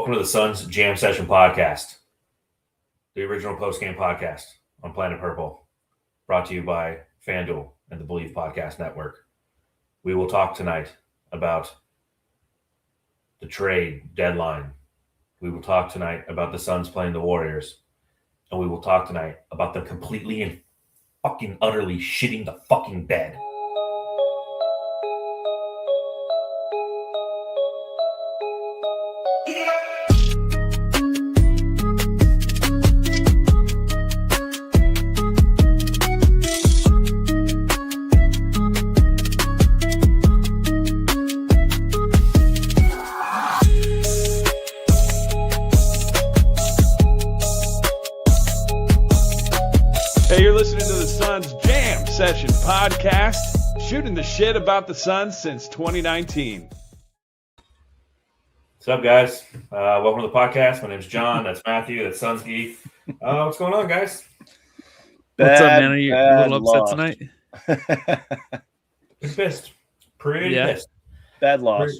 Welcome to the Suns Jam Session Podcast, the original post-game podcast on Planet Purple, brought to you by FanDuel and the BLEAV Podcast Network. We will talk tonight about the trade deadline. We will talk tonight about the Suns playing the Warriors. And we will talk tonight about them completely and fucking utterly shitting the fucking bed. Session podcast, shooting the shit about the Suns since 2019. What's up, guys? Welcome to the podcast. My name's John. That's Matthew. That's SunsGeek. What's going on, guys? What's up, man? Are you a little upset tonight? Pissed. Pretty pissed. Bad loss.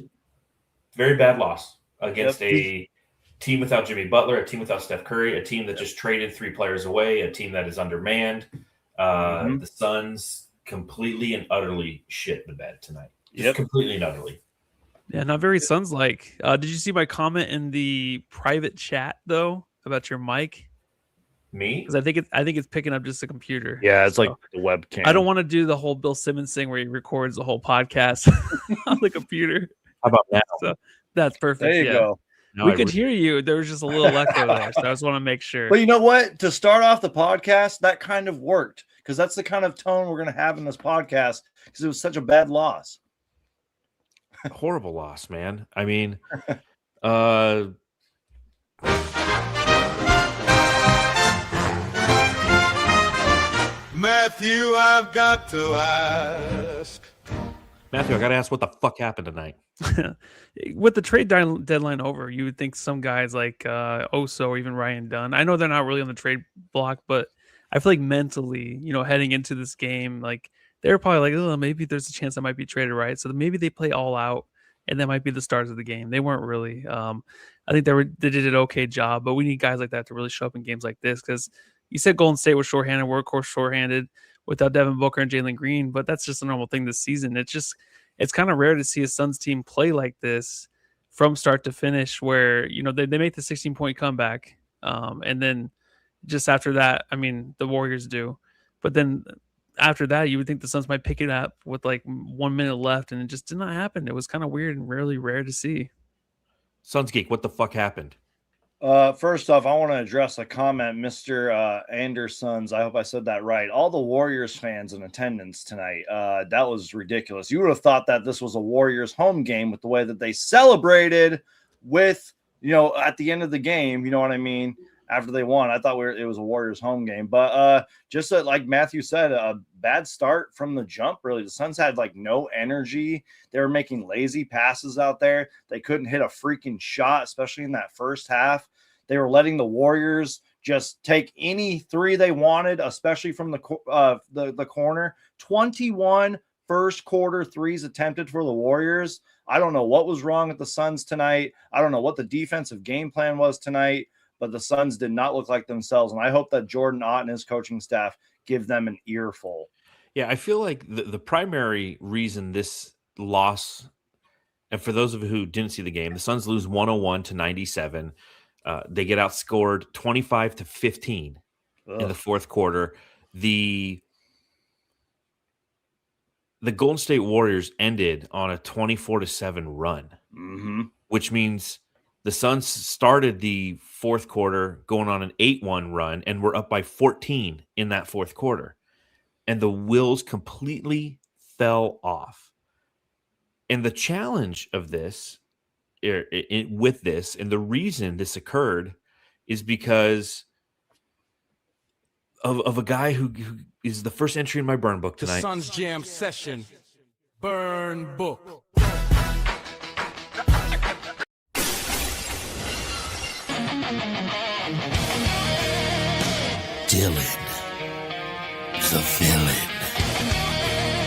Very bad loss against a team without Jimmy Butler, a team without Steph Curry, a team that just traded 3 players away, a team that is undermanned. The Suns completely and utterly shit the bed tonight. Just completely and utterly. Yeah, not very Suns-like. Did you see my comment in the private chat though about your mic? Me? Because I think it's picking up just the computer. Yeah, it's like the webcam. I don't want to do the whole Bill Simmons thing where he records the whole podcast on the computer. How about now? So that's perfect. There you go. Now We could hear you. There was just a little echo there, so I just want to make sure. But you know what? To start off the podcast, that kind of worked because that's the kind of tone we're going to have in this podcast because it was such a bad loss. Horrible loss, man. I mean, Matthew, I've got to ask. Matthew, I got to ask what the fuck happened tonight. With the trade deadline over, you would think some guys like Oso or even Ryan Dunn, I know they're not really on the trade block, but I feel like mentally, heading into this game, like they're probably like, oh, maybe there's a chance I might be traded, right? So maybe they play all out, and that might be the stars of the game. They weren't really. I think they did an okay job, but we need guys like that to really show up in games like this because you said Golden State was shorthanded, we're of course shorthanded without Devin Booker and Jalen Green, but that's just a normal thing this season. It's kind of rare to see a Suns team play like this from start to finish where, they make the 16-point comeback. And then just after that, I mean, the Warriors do. But then after that, you would think the Suns might pick it up with like 1 minute left, and it just did not happen. It was kind of weird and really rare to see. SunsGeek, what the fuck happened? First off, I want to address a comment, Mr. Andersons. I hope I said that right. All the Warriors fans in attendance tonight. That was ridiculous. You would have thought that this was a Warriors home game with the way that they celebrated with, at the end of the game, you know what I mean? After they won, I thought it was a Warriors home game. But just like Matthew said, a bad start from the jump, really. The Suns had like no energy. They were making lazy passes out there. They couldn't hit a freaking shot, especially in that first half. They were letting the Warriors just take any 3 they wanted, especially from the corner. 21 first quarter threes attempted for the Warriors. I don't know what was wrong with the Suns tonight. I don't know what the defensive game plan was tonight, but the Suns did not look like themselves. And I hope that Jordan Ott and his coaching staff give them an earful. Yeah, I feel like the primary reason this loss, and for those of you who didn't see the game, the Suns lose 101-97. They get outscored 25-15 in the fourth quarter. The Golden State Warriors ended on a 24-7 run, which means the Suns started the fourth quarter going on an 8-1 run and were up by 14 in that fourth quarter. And the wheels completely fell off. And the challenge of this, with this, and the reason this occurred is because of a guy who is the first entry in my burn book tonight. The Suns Jam Session Burn Book. Dylan, the villain.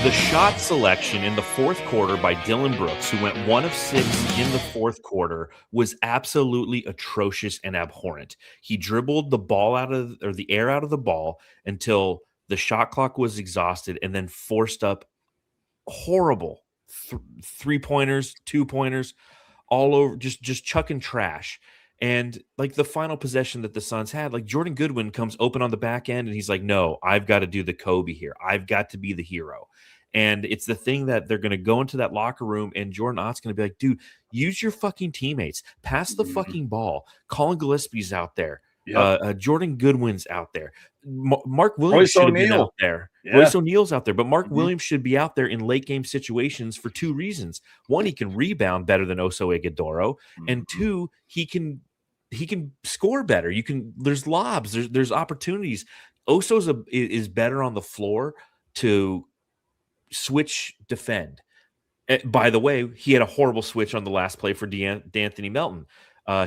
The shot selection in the fourth quarter by Dylan Brooks, who went 1 of 6 in the fourth quarter, was absolutely atrocious and abhorrent. He dribbled the air out of the ball until the shot clock was exhausted, and then forced up horrible 3-pointers, 2-pointers, all over, just chucking trash. And like the final possession that the Suns had, like Jordan Goodwin comes open on the back end and he's like, no, I've got to do the Kobe here. I've got to be the hero. And it's the thing that they're going to go into that locker room and Jordan Ott's going to be like, dude, use your fucking teammates. Pass the fucking ball. Colin Gillespie's out there. Yep. Jordan Goodwin's out there. Mark Williams should have been out there. Yeah. Royce O'Neal's out there. But Mark Williams should be out there in late game situations for 2 reasons. 1, he can rebound better than Oso Ighodaro. And 2, he can score better. There's lobs, there's opportunities. Oso is better on the floor to switch defend. By the way, he had a horrible switch on the last play for D'Anthony Melton.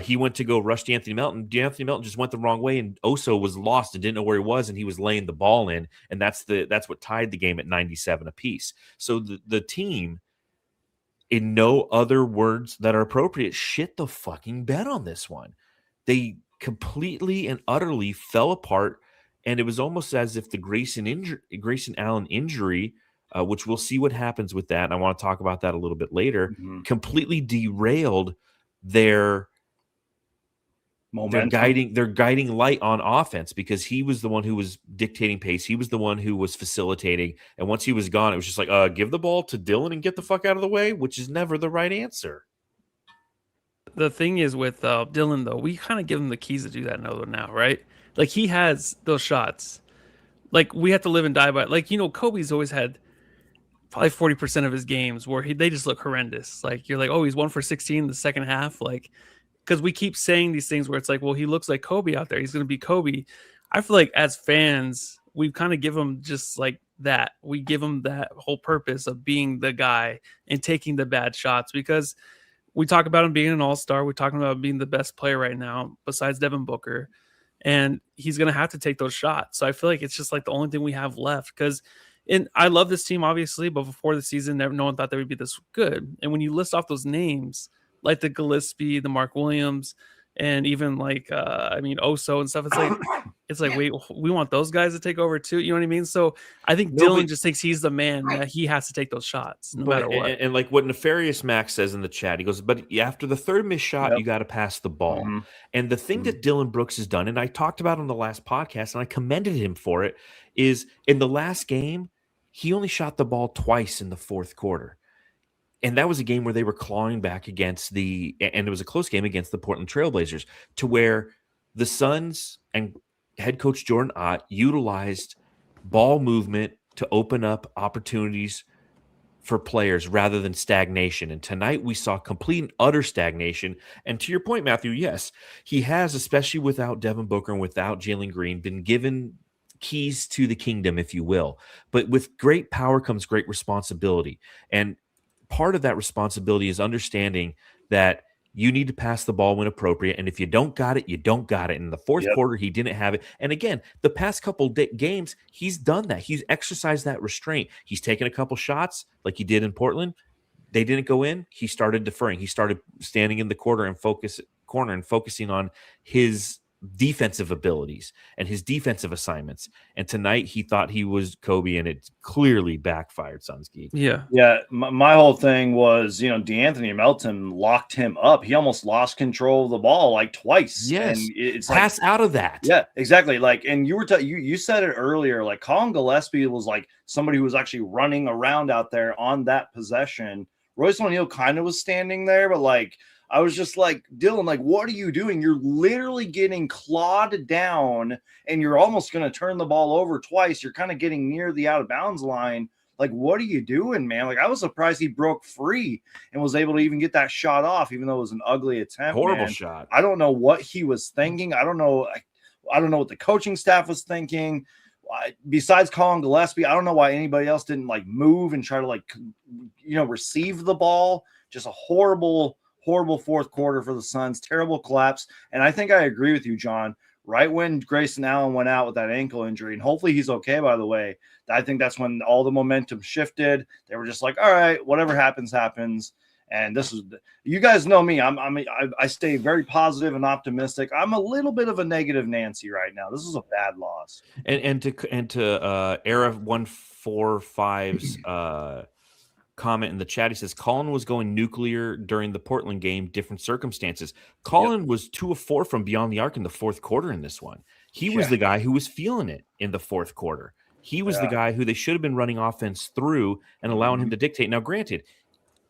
He went to go rush D'Anthony Melton. D'Anthony Melton just went the wrong way, and Oso was lost and didn't know where he was, and he was laying the ball in, and that's what tied the game at 97 apiece. So the team, in no other words that are appropriate, shit the fucking bed on this one. They completely and utterly fell apart, and it was almost as if the Grayson Allen injury, which we'll see what happens with that, and I want to talk about that a little bit later, completely derailed their guiding light on offense, because he was the one who was dictating pace. He was the one who was facilitating, and once he was gone, it was just like, give the ball to Dylan and get the fuck out of the way, which is never the right answer. The thing is with Dylan, though, we kind of give him the keys to do that now, right? Like, he has those shots. Like, we have to live and die by it. Like, Kobe's always had probably 40% of his games where they just look horrendous. Like, you're like, oh, he's 1 for 16 in the second half. Like, because we keep saying these things where it's like, well, he looks like Kobe out there. He's going to be Kobe. I feel like as fans, we kind of give him just like that. We give him that whole purpose of being the guy and taking the bad shots, because we talk about him being an all-star. We're talking about being the best player right now besides Devin Booker. And he's going to have to take those shots. So I feel like it's just like the only thing we have left. Because I love this team, obviously, but before the season, no one thought they would be this good. And when you list off those names, like the Gillespie, the Mark Williams, and even like, Oso and stuff, it's like, wait, we want those guys to take over too. You know what I mean? So I think Dylan just thinks he's the man, that he has to take those shots no matter what. And like what Nefarious Max says in the chat, he goes, but after the third missed shot, you got to pass the ball. And the thing that Dylan Brooks has done, and I talked about on the last podcast, and I commended him for it, is in the last game, he only shot the ball twice in the fourth quarter. And that was a game where they were clawing back and it was a close game against the Portland Trailblazers, to where the Suns and head coach Jordan Ott utilized ball movement to open up opportunities for players rather than stagnation. And tonight we saw complete and utter stagnation. And to your point, Matthew, yes, he has, especially without Devin Booker and without Jalen Green, been given keys to the kingdom, if you will. But with great power comes great responsibility. And part of that responsibility is understanding that you need to pass the ball when appropriate. And if you don't got it, you don't got it. In the fourth quarter, he didn't have it. And again, the past couple games, he's done that. He's exercised that restraint. He's taken a couple shots like he did in Portland. They didn't go in. He started deferring. He started standing in the corner and focusing on his defensive abilities and his defensive assignments. And tonight he thought he was Kobe, and it clearly backfired, SunsGeek. Yeah. My whole thing was, D'Anthony Melton locked him up. He almost lost control of the ball like twice. Yes. And it's pass out of that. Yeah, exactly. Like, and you were you said it earlier, like Colin Gillespie was like somebody who was actually running around out there on that possession. Royce O'Neal kind of was standing there, but like, I was just like, Dylan, like, what are you doing? You're literally getting clawed down, and you're almost going to turn the ball over twice. You're kind of getting near the out of bounds line. Like, what are you doing, man? Like, I was surprised he broke free and was able to even get that shot off, even though it was an ugly attempt. Horrible shot. I don't know what he was thinking. I don't know what the coaching staff was thinking. Besides Colin Gillespie, I don't know why anybody else didn't like move and try to like, receive the ball. Just a horrible fourth quarter for the Suns. Terrible collapse. And I think I agree with you, John. right when Grayson Allen went out with that ankle injury, and hopefully he's okay, by the way. I think that's when all the momentum shifted. They were just like, all right, whatever happens, happens. And this is, you guys know me. I stay very positive and optimistic. I'm a little bit of a negative Nancy right now. This is a bad loss. And to Era 145's comment in the chat, he says Colin was going nuclear during the Portland game, different circumstances. Colin was 2 of 4 from beyond the arc in the fourth quarter in this one. He was the guy who was feeling it in the fourth quarter. He was the guy who they should have been running offense through and allowing him to dictate. Now, granted,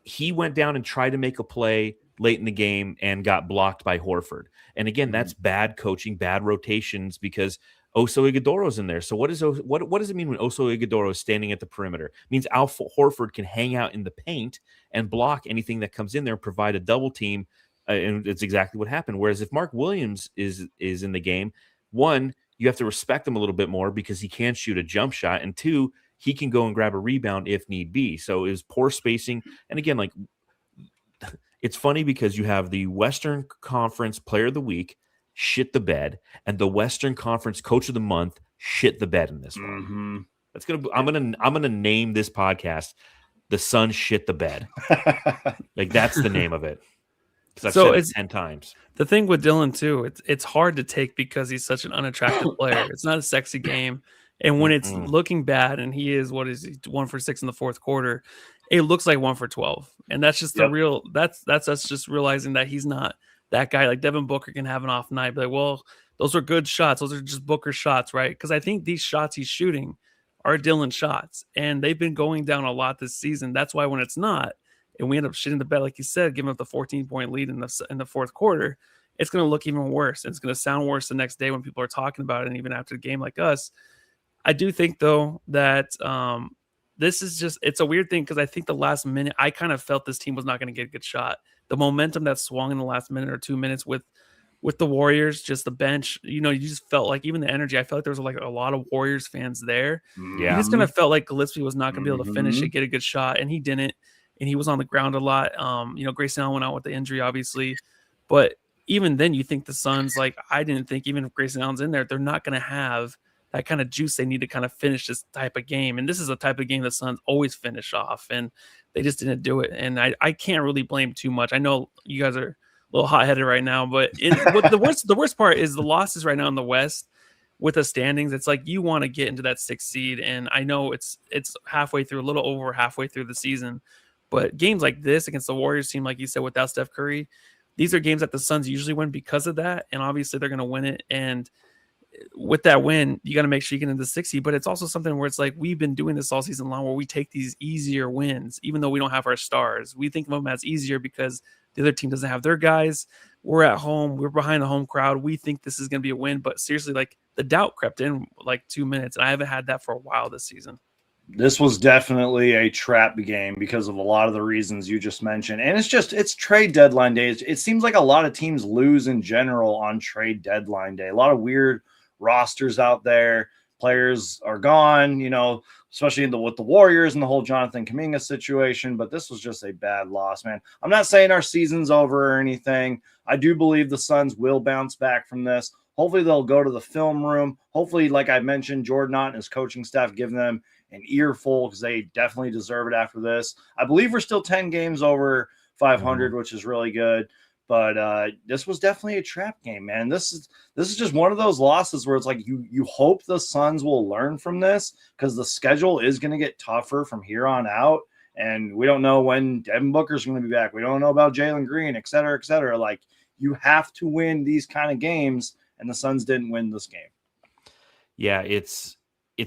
he went down and tried to make a play late in the game and got blocked by Horford. And again, that's bad coaching, bad rotations, because Oso Ighodoro's in there. So what does it mean when Oso Ighodoro is standing at the perimeter? It means Al Horford can hang out in the paint and block anything that comes in there and provide a double team. And it's exactly what happened. Whereas if Mark Williams is in the game, one, you have to respect him a little bit more because he can shoot a jump shot, and two, he can go and grab a rebound if need be. So it was poor spacing. And again, like, it's funny because you have the Western Conference Player of the Week shit the bed, and the Western Conference Coach of the Month shit the bed in this one. That's I'm gonna name this podcast "The Sun Shit the Bed." Like, that's the name of it. Because I've said it 10 times. The thing with Dylan too, it's hard to take because he's such an unattractive player. It's not a sexy game. And when it's looking bad, and he is 1 for 6 in the fourth quarter, it looks like 1 for 12. And that's just the real. That's us just realizing that he's not that guy. Like, Devin Booker can have an off night, but like, well, those are good shots. Those are just Booker shots, right? Because I think these shots he's shooting are Dylan shots, and they've been going down a lot this season. That's why when it's not, and we end up shitting the bed, like you said, giving up the 14-point lead in the fourth quarter, it's going to look even worse. It's going to sound worse the next day when people are talking about it, and even after the game, like us. I do think, though, that this is just, it's a weird thing because I think the last minute, I kind of felt this team was not going to get a good shot. The momentum that swung in the last minute or 2 minutes with the Warriors, just the bench, you just felt like, even the energy, I felt like there was like a lot of Warriors fans there. Yeah. You just kind of felt like Gillespie was not going to be able to finish it, get a good shot, and he didn't. And he was on the ground a lot. Grayson Allen went out with the injury, obviously. But even then, you think the Suns, like, I didn't think even if Grayson Allen's in there, they're not going to have that kind of juice they need to kind of finish this type of game. And this is a type of game the Suns always finish off, and they just didn't do it. And I can't really blame too much. I know you guys are a little hot-headed right now, but the worst part is the losses right now in the West with the standings. It's like you want to get into that 6th seed, and I know it's halfway through, a little over halfway through the season. But games like this against the Warriors team, like you said, without Steph Curry, these are games that the Suns usually win because of that. And obviously they're going to win it. And with that win, you got to make sure you get into the 60. But it's also something where it's like, we've been doing this all season long, where we take these easier wins, even though we don't have our stars. We think of them as easier because the other team doesn't have their guys. We're at home. We're behind the home crowd. We think this is going to be a win. But seriously, like, the doubt crept in like 2 minutes. And I haven't had that for a while this season. This was definitely a trap game because of a lot of the reasons you just mentioned. And it's trade deadline day. It seems like a lot of teams lose in general on trade deadline day. A lot of weird rosters out there. Players are gone, especially with the Warriors and the whole Jonathan Kuminga situation. But this was just a bad loss, man. I'm not saying our season's over or anything. I do believe the Suns will bounce back from this. Hopefully they'll go to the film room. Hopefully, like I mentioned, Jordan Ott and his coaching staff give them an earful because they definitely deserve it after this. I believe we're still 10 games over 500, which is really good. But this was definitely a trap game, man. This is just one of those losses where it's like you hope the Suns will learn from this, because the schedule is going to get tougher from here on out. And we don't know when Devin Booker's going to be back. We don't know about Jalen Green, et cetera, et cetera. Like, you have to win these kind of games, and the Suns didn't win this game. Yeah, it's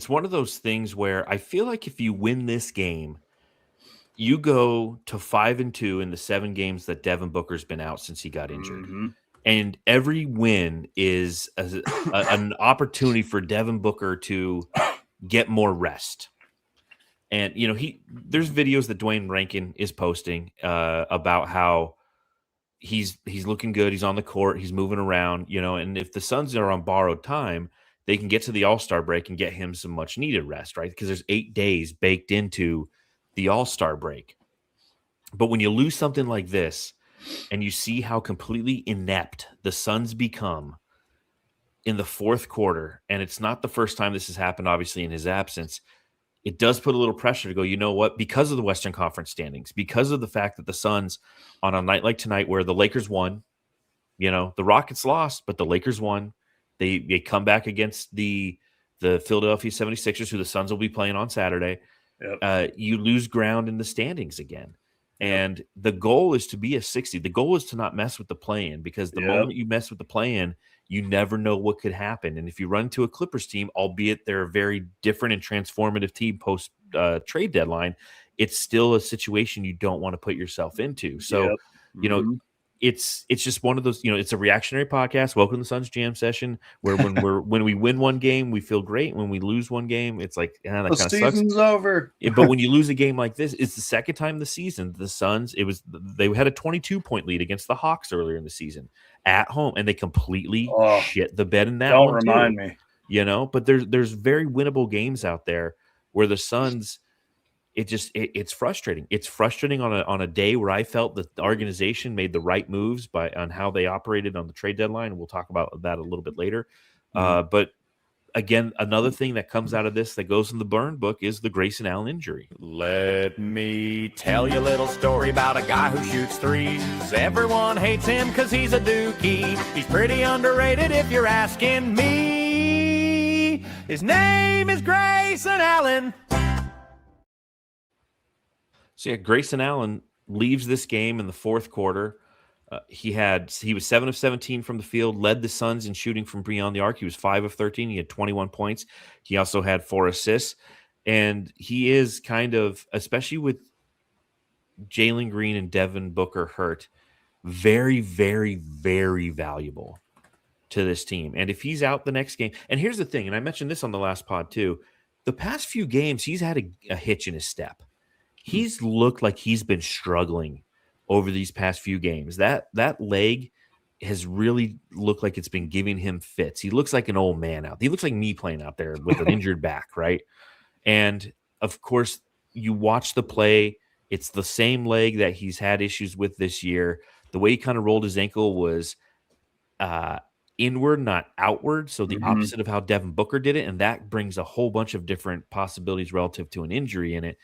one of those things where I feel like if you win this game, you go to 5-2 in the 7 games that Devin Booker's been out since he got injured. And every win is an opportunity for Devin Booker to get more rest. And, there's videos that Dwayne Rankin is posting about how he's looking good. He's on the court. He's moving around, and if the Suns are on borrowed time, they can get to the All-Star break and get him some much needed rest, right? Because there's 8 days baked into the All-Star break. But when you lose something like this and you see how completely inept the Suns become, in the fourth quarter, and it's not the first time this has happened, obviously, in his absence, it does put a little pressure to go, you know what, because of the Western Conference standings, because of the fact that the Suns, on a night like tonight where the Lakers won, the Rockets lost, but the Lakers won. They come back against the Philadelphia 76ers, who the Suns will be playing on Saturday. Yep. You lose ground in the standings again. Yep. And the goal is to be a 60. The goal is to not mess with the play-in, because the moment you mess with the play-in, you never know what could happen. And if you run into a Clippers team, albeit they're a very different and transformative team post trade deadline, it's still a situation you don't want to put yourself into. So, it's just one of those, it's a reactionary podcast. Welcome to the Suns Jam session, where when we win one game, we feel great. When we lose one game, it's like, that kind of sucks. The season's over. But when you lose a game like this, it's the second time this season the Suns, they had a 22-point lead against the Hawks earlier in the season at home, and they completely shit the bed in that one. Don't remind me. But there's very winnable games out there where the Suns, it's frustrating. It's frustrating on a day where I felt that the organization made the right moves on how they operated on the trade deadline. We'll talk about that a little bit later. But again, another thing that comes out of this that goes in the burn book is the Grayson Allen injury. Let me tell you a little story about a guy who shoots threes. Everyone hates him because he's a dookie. He's pretty underrated if you're asking me. His name is Grayson Allen. So yeah, Grayson Allen leaves this game in the fourth quarter. He was 7 of 17 from the field, led the Suns in shooting from beyond the arc. He was 5 of 13. He had 21 points. He also had 4 assists. And he is kind of, especially with Jalen Green and Devin Booker hurt, very, very, very valuable to this team. And if he's out the next game, and here's the thing, and I mentioned this on the last pod too, the past few games, he's had a hitch in his step. He's looked like he's been struggling over these past few games. That leg has really looked like it's been giving him fits. He looks like an old man out. He looks like me playing out there with an injured back, right? And of course, you watch the play. It's the same leg that he's had issues with this year. The way he kind of rolled his ankle was inward, not outward. So the opposite of how Devin Booker did it. And that brings a whole bunch of different possibilities relative to an injury in it.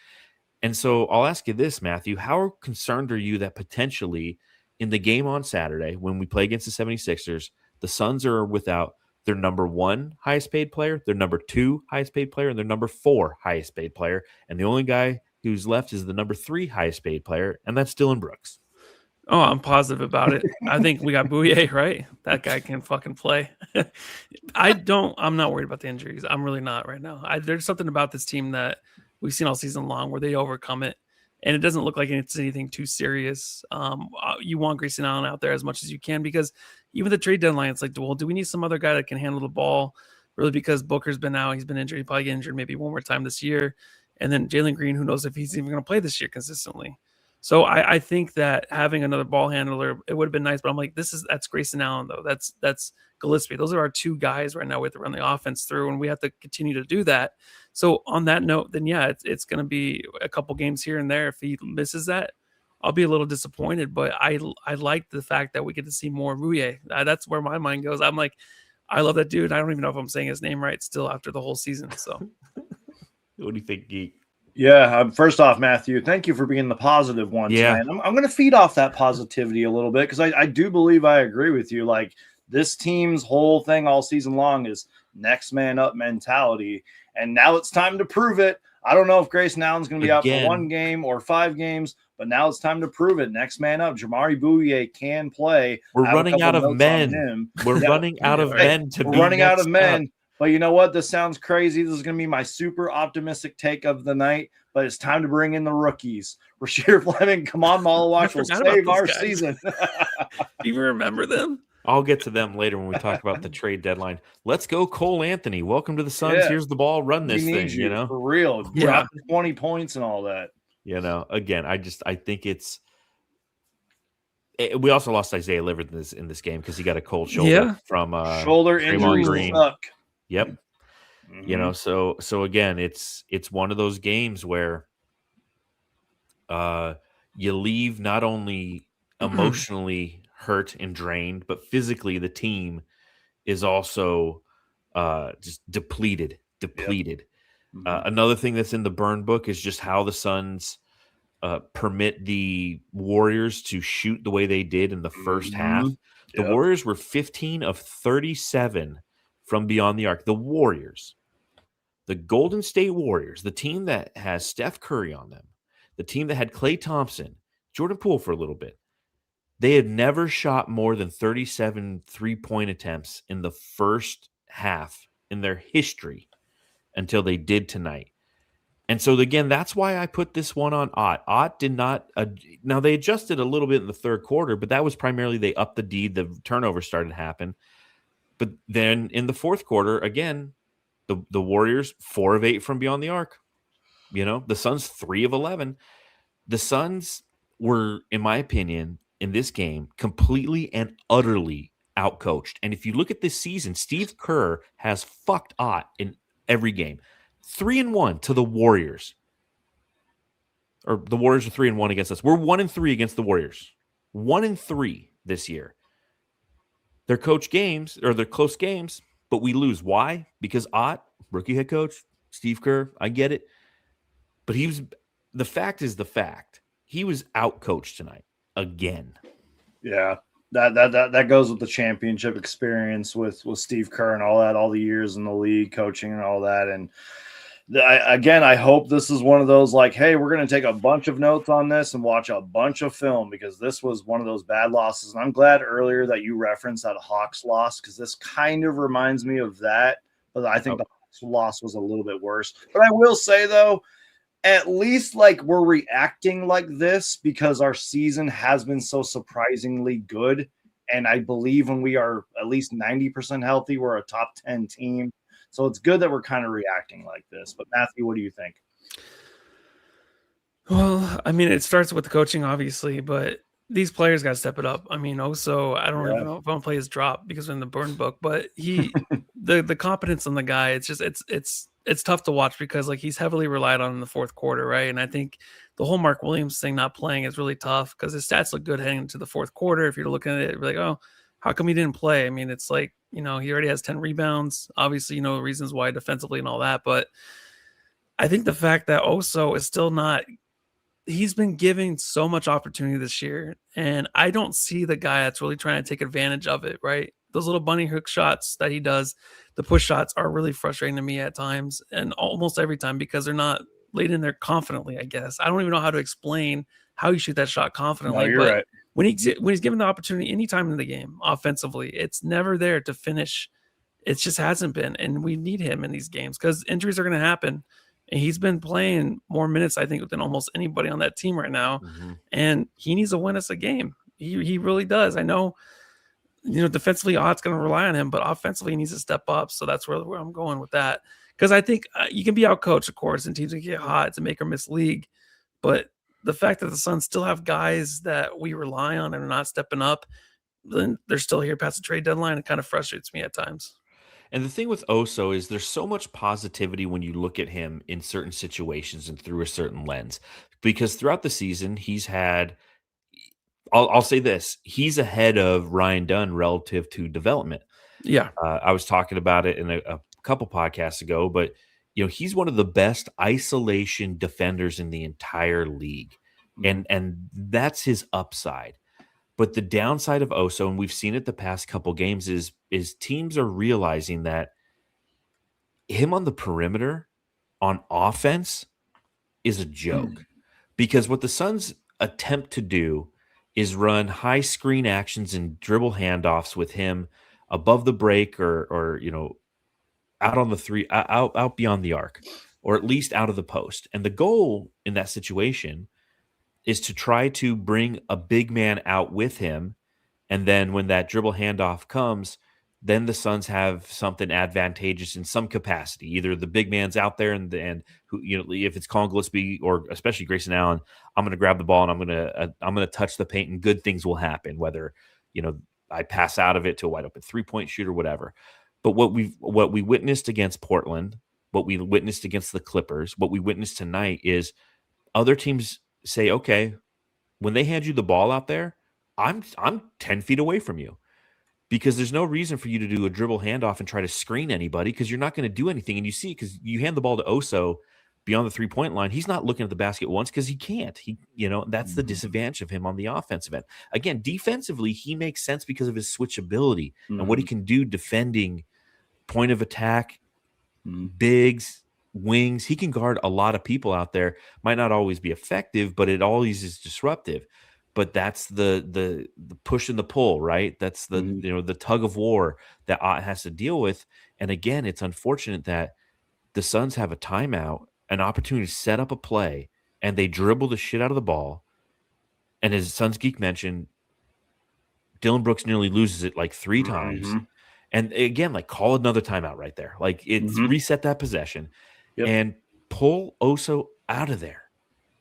And so I'll ask you this, Matthew, how concerned are you that potentially in the game on Saturday, when we play against the 76ers, the Suns are without their number 1 highest paid player, their number 2 highest paid player, and their number 4 highest paid player. And the only guy who's left is the number 3 highest paid player, and that's Dillon Brooks. Oh, I'm positive about it. I think we got Bouye, right? That guy can fucking play. I'm not worried about the injuries. I'm really not right now. There's something about this team that we've seen all season long where they overcome it, and it doesn't look like it's anything too serious. You want Grayson Allen out there as much as you can, because even the trade deadline, it's like, well, do we need some other guy that can handle the ball? Really, because Booker's been out, he's been injured, he'll probably get injured maybe one more time this year, and then Jalen Green, who knows if he's even going to play this year consistently. So I think that having another ball handler, it would have been nice, but I'm like, that's Grayson Allen though. That's Gillespie. Those are our 2 guys right now we have to run the offense through, and we have to continue to do that. So on that note, then yeah, it's going to be a couple games here and there. If he misses that, I'll be a little disappointed, but I like the fact that we get to see more Bouye. That's where my mind goes. I'm like, I love that dude. I don't even know if I'm saying his name right still after the whole season. So what do you think, Geek? Yeah, first off, Matthew, thank you for being the positive one tonight. I'm going to feed off that positivity a little bit, because I do believe I agree with you. Like, this team's whole thing all season long is next man up mentality, and now it's time to prove it. I don't know if Grayson Allen's going to be out for 1 game or 5 games, but now it's time to prove it. Next man up. Jamari Bouye can play. We're running out of men. We're running out of men to be running out of men. Up. But you know what? This sounds crazy. This is going to be my super optimistic take of the night. But it's time to bring in the rookies. Rasheed Fleming, come on, Malawach, will save our season. Do you remember them? I'll get to them later when we talk about the trade deadline. Let's go, Cole Anthony. Welcome to the Suns. Yeah. Here's the ball. Run this thing. You know, for real. Yeah, 20 points and all that. You know, again, I think it's. We also lost Isaiah Livers in this game because he got a cold shoulder from shoulder injury. Yep. Mm-hmm. You know, so again, it's one of those games where you leave not only emotionally hurt and drained, but physically the team is also just depleted. Yep. Another thing that's in the burn book is just how the Suns permit the Warriors to shoot the way they did in the first half. The Warriors were 15 of 37 from beyond the arc. The Warriors, the Golden State Warriors, the team that has Steph Curry on them, the team that had Klay Thompson, Jordan Poole for a little bit, they had never shot more than 37 three-point attempts in the first half in their history until they did tonight. And so, again, that's why I put this one on Ott. Ott did not now, they adjusted a little bit in the third quarter, but that was primarily they upped the D. The turnover started to happen. But then in the fourth quarter, again, the Warriors 4 of 8 from beyond the arc. The Suns 3 of 11. The Suns were, in my opinion, in this game, completely and utterly outcoached. And if you look at this season, Steve Kerr has fucked Ott in every game. 3-1 to the Warriors. Or the Warriors are 3-1 against us. We're 1-3 against the Warriors. 1-3 this year. They're close games, but we lose. Why? Because Ott, rookie head coach, Steve Kerr, I get it. But the fact is the fact. He was outcoached tonight again. Yeah. That goes with the championship experience with Steve Kerr and all that, all the years in the league, coaching and all that. And I hope this is one of those like, hey, we're going to take a bunch of notes on this and watch a bunch of film, because this was one of those bad losses. And I'm glad earlier that you referenced that Hawks loss, because this kind of reminds me of that. But I think the Hawks loss was a little bit worse. But I will say, though, at least like we're reacting like this because our season has been so surprisingly good. And I believe when we are at least 90% healthy, we're a top 10 team. So it's good that we're kind of reacting like this. But Matthew, what do you think? Well, I mean, it starts with the coaching, obviously, but these players got to step it up. I mean, also, I don't even know if I'm gonna play his drop because we're in the burn book, but the competence on the guy, it's tough to watch because like he's heavily relied on in the fourth quarter, right? And I think the whole Mark Williams thing not playing is really tough because his stats look good heading into the fourth quarter. If you're looking at it, you're like, oh, how come he didn't play? I mean, it's like, he already has 10 rebounds. Obviously, reasons why defensively and all that. But I think the fact that Oso is still not, he's been giving so much opportunity this year. And I don't see the guy that's really trying to take advantage of it, right? Those little bunny hook shots that he does, the push shots are really frustrating to me at times and almost every time because they're not laid in there confidently, I guess. I don't even know how to explain how you shoot that shot confidently. No, you're right. When he's given the opportunity anytime in the game offensively, it's never there to finish. It just hasn't been. And we need him in these games because injuries are going to happen. And he's been playing more minutes, I think, than almost anybody on that team right now. Mm-hmm. And he needs to win us a game. He really does. I know, defensively, Ott's going to rely on him, but offensively, he needs to step up. So that's where I'm going with that. Because I think you can be outcoached, of course, and teams can get hot to make or miss league. But the fact that the Suns still have guys that we rely on and are not stepping up, then they're still here past the trade deadline. It kind of frustrates me at times. And the thing with Oso is there's so much positivity when you look at him in certain situations and through a certain lens. Because throughout the season, he's had, I'll say this, he's ahead of Ryan Dunn relative to development. Yeah. I was talking about it in a couple podcasts ago, but he's one of the best isolation defenders in the entire league. And that's his upside. But the downside of Oso, and we've seen it the past couple games, is teams are realizing that him on the perimeter on offense is a joke. Because what the Suns attempt to do is run high screen actions and dribble handoffs with him above the break or out on the three, out beyond the arc, or at least out of the post. And the goal in that situation is to try to bring a big man out with him. And then when that dribble handoff comes, then the Suns have something advantageous in some capacity. Either the big man's out there and who, if it's Colin Gillespie or especially Grayson Allen, I'm going to grab the ball and I'm going to touch the paint and good things will happen. Whether, I pass out of it to a wide open 3-point shooter, whatever. But what we witnessed against Portland, what we witnessed against the Clippers, what we witnessed tonight is other teams say, okay, when they hand you the ball out there, I'm 10 feet away from you. because there's no reason for you to do a dribble handoff and try to screen anybody because you're not going to do anything. And you see, because you hand the ball to Oso beyond the 3-point line, he's not looking at the basket once because he can't. That's the disadvantage of him on the offensive end. Again, defensively, he makes sense because of his switchability and what he can do defending point of attack, bigs, wings. He can guard a lot of people out there. Might not always be effective, but it always is disruptive. But that's the push and the pull, right? That's the the tug of war that Ott has to deal with. And again, it's unfortunate that the Suns have a timeout, an opportunity to set up a play, and they dribble the shit out of the ball. And as SunsGeek mentioned, Dylan Brooks nearly loses it like 3 times. And again, like, call another timeout right there. Like, it's reset that possession and pull Oso out of there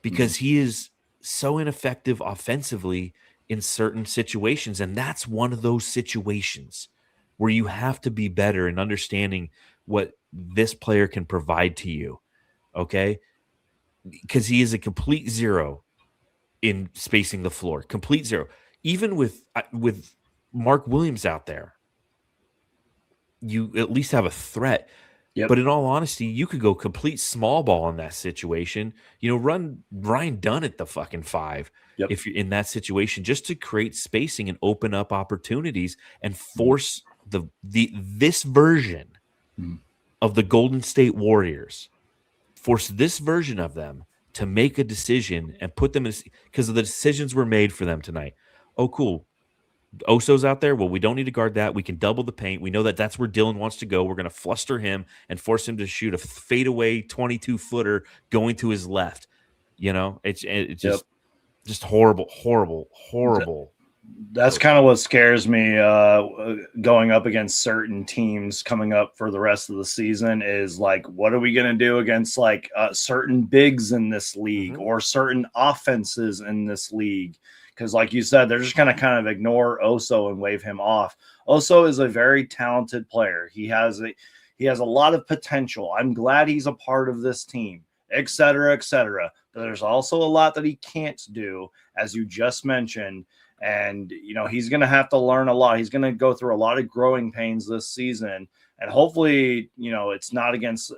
because he is so ineffective offensively in certain situations. And that's one of those situations where you have to be better in understanding what this player can provide to you. Okay. Because he is a complete zero in spacing the floor, complete zero. Even with Mark Williams out there, you at least have a threat. But in all honesty, you could go complete small ball in that situation. Run Ryan Dunn at the fucking 5 if you're in that situation, just to create spacing and open up opportunities and force this version of the Golden State Warriors, force this version of them to make a decision and put them in, because the decisions were made for them tonight. Oh, cool. Oso's out there. Well, we don't need to guard that. We can double the paint. We know that that's where Dylan wants to go. We're going to fluster him and force him to shoot a fadeaway 22-footer going to his left. It's just horrible. That's kind of what scares me going up against certain teams coming up for the rest of the season is like, what are we going to do against like certain bigs in this league or certain offenses in this league? Because like you said, they're just going to kind of ignore Oso and wave him off. Oso is a very talented player. He has a lot of potential. I'm glad he's a part of this team, et cetera, et cetera. But there's also a lot that he can't do, as you just mentioned. And, he's going to have to learn a lot. He's going to go through a lot of growing pains this season. And hopefully, it's not against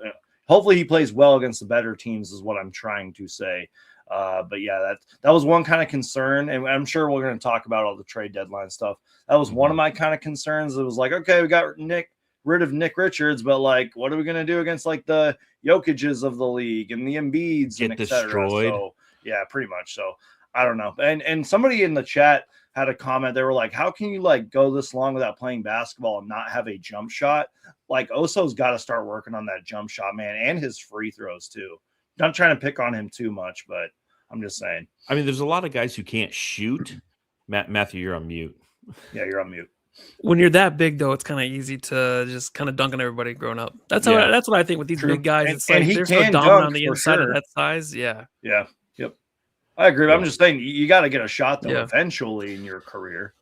hopefully he plays well against the better teams is what I'm trying to say. But yeah, that was one kind of concern, and I'm sure we're going to talk about all the trade deadline stuff. That was one of my kind of concerns. It was like, okay, we got rid of Nick Richards, but like, what are we going to do against like the Jokic's of the league and the Embiids and et cetera? So yeah, pretty much. So I don't know. And somebody in the chat had a comment. They were like, how can you like go this long without playing basketball and not have a jump shot? Like, Oso's got to start working on that jump shot, man, and his free throws too. Not trying to pick on him too much, but I'm just saying. I mean, there's a lot of guys who can't shoot. Matthew, you're on mute. Yeah, you're on mute. When you're that big, though, it's kind of easy to just kind of dunk on everybody growing up. That's what I think with these big guys. It's like they're so dominant on the inside of that size. Yeah. Yep. I agree. But I'm just saying you got to get a shot though eventually in your career.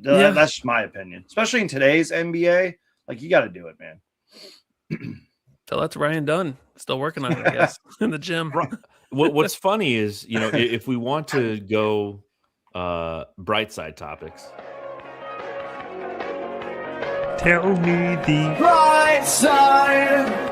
That's just my opinion, especially in today's NBA. Like, you got to do it, man. So that's Ryan Dunn. Still working on it, I guess, in the gym. What's funny is, if we want to go bright side topics. Tell me the bright side.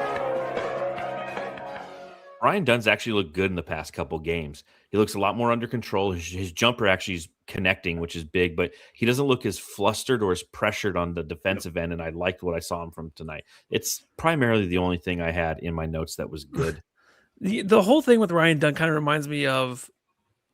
Ryan Dunn's actually looked good in the past couple games. He looks a lot more under control. His jumper actually is connecting, which is big, but he doesn't look as flustered or as pressured on the defensive end, and I liked what I saw him from tonight. It's primarily the only thing I had in my notes that was good. The whole thing with Ryan Dunn kind of reminds me of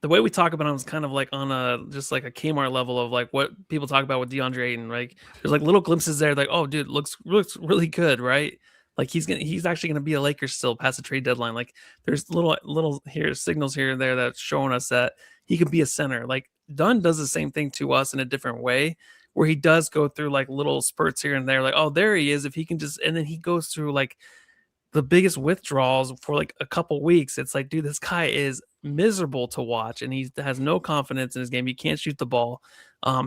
the way we talk about him is kind of like on just like a Kmart level of like what people talk about with DeAndre Ayton. Like, there's like little glimpses there, like, oh, dude, looks really good, right? Like, he's actually gonna be a Laker still past the trade deadline. Like, there's little signals here and there that's showing us that he could be a center. Like, Dunn does the same thing to us in a different way, where he does go through like little spurts here and there, like, oh, there he is. If he can just, and then he goes through like the biggest withdrawals for like a couple weeks. It's like, dude, this guy is miserable to watch, and he has no confidence in his game. He can't shoot the ball.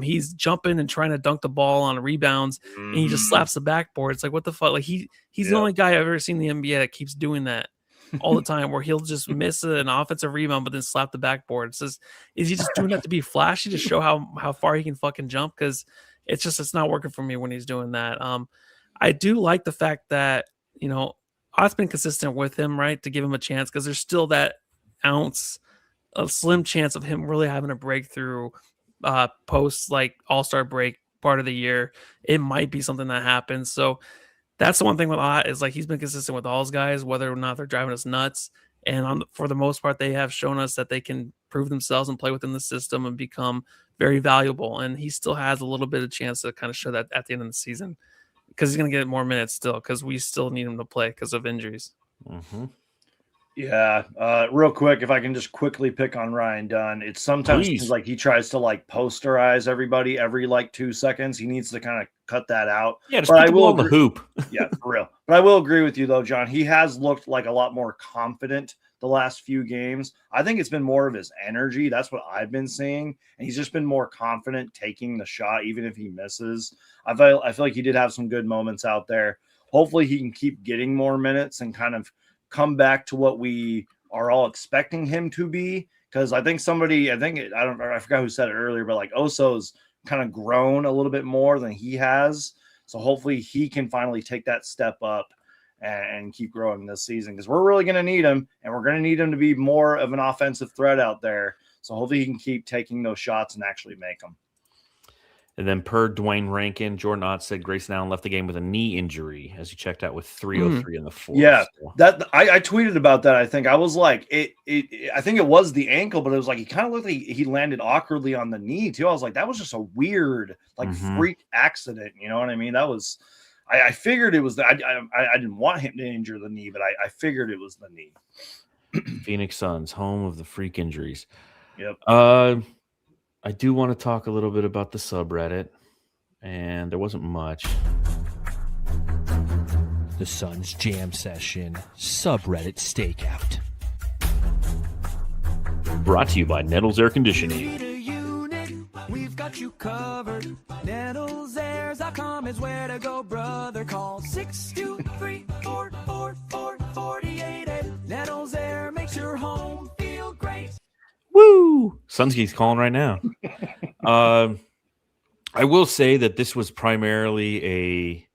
He's jumping and trying to dunk the ball on rebounds, and he just slaps the backboard. It's like, what the fuck? Like, he's the only guy I've ever seen in the NBA that keeps doing that all the time, where he'll just miss an offensive rebound but then slap the backboard. It's just, is he just doing that to be flashy, to show how far he can fucking jump? Because It's not working for me when he's doing that. I do like the fact that, I've been consistent with him, right, to give him a chance, because there's still that ounce, a slim chance of him really having a breakthrough post like All-Star break part of the year. It might be something that happens. So that's the one thing with Ott is like he's been consistent with all his guys, whether or not they're driving us nuts. And for the most part, they have shown us that they can prove themselves and play within the system and become very valuable. And he still has a little bit of chance to kind of show that at the end of the season, because he's going to get more minutes still, because we still need him to play because of injuries. Mm-hmm. Yeah. Real quick, if I can just quickly pick on Ryan Dunn, it sometimes seems like he tries to like posterize everybody every like 2 seconds. He needs to kind of cut that out. Yeah, just put the ball in the hoop. Yeah, for real. But I will agree with you though, John. He has looked like a lot more confident the last few games. I think it's been more of his energy. That's what I've been seeing. And he's just been more confident taking the shot, even if he misses. I feel like he did have some good moments out there. Hopefully he can keep getting more minutes and kind of come back to what we are all expecting him to be. Because I forgot who said it earlier, but like Oso's kind of grown a little bit more than he has. So hopefully he can finally take that step up and keep growing this season, because we're really going to need him, and we're going to need him to be more of an offensive threat out there. So hopefully he can keep taking those shots and actually make them. And then per Dwayne Rankin, Jordan Ott said Grayson Allen left the game with a knee injury as he checked out with 3:03 in the fourth. Yeah, that I tweeted about that. I think I was like, I think it was the ankle, but it was like he kind of looked like he landed awkwardly on the knee too. I was like, that was just a weird freak accident. You know what I mean? That was. I figured it was that. I didn't want him to injure the knee, but I figured it was the knee. Phoenix Suns, home of the freak injuries. Yep. I do want to talk a little bit about the subreddit, and there wasn't much. The Suns Jam Session Subreddit Stakeout. Brought to you by Nettles Air Conditioning. We've got you covered. NettlesAirs.com is where to go, brother. Call 623-444-4888. Nettles Air makes your home feel great. Woo! SunsGeek's calling right now. I will say that this was primarily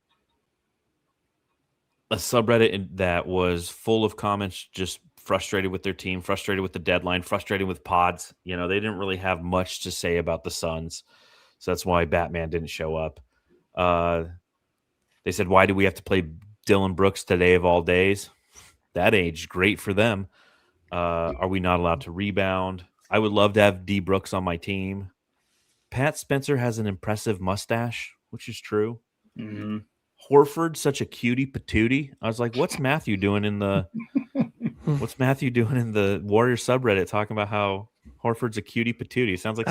a subreddit that was full of comments just frustrated with their team, frustrated with the deadline, frustrated with pods. They didn't really have much to say about the Suns. So that's why Batman didn't show up. They said, why do we have to play Dylan Brooks today of all days? That aged great for them. Are we not allowed to rebound? I would love to have D. Brooks on my team. Pat Spencer has an impressive mustache, which is true. Mm-hmm. Horford, such a cutie patootie. I was like, what's Matthew doing in the Warriors subreddit talking about how Horford's a cutie patootie? Sounds like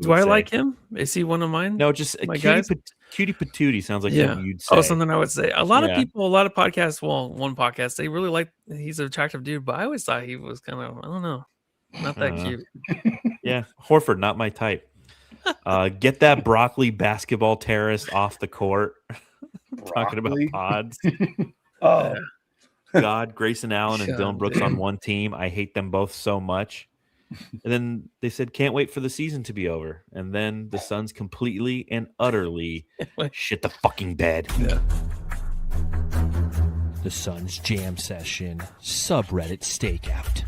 do I like him? Is he one of mine? No, just a cutie patootie sounds like something you'd say. Oh, something I would say. A lot of people, a lot of podcasts, one podcast, they really like, he's an attractive dude, but I always thought he was kind of, I don't know, not that cute. Yeah, Horford, not my type. Get that broccoli basketball terrorist off the court. Talking about pods. Oh, God, Grayson Allen and Dylan Brooks on one team. I hate them both so much. And then they said, can't wait for the season to be over. And then the Suns completely and utterly shit the fucking bed. Yeah. The Suns Jam Session Subreddit Stakeout.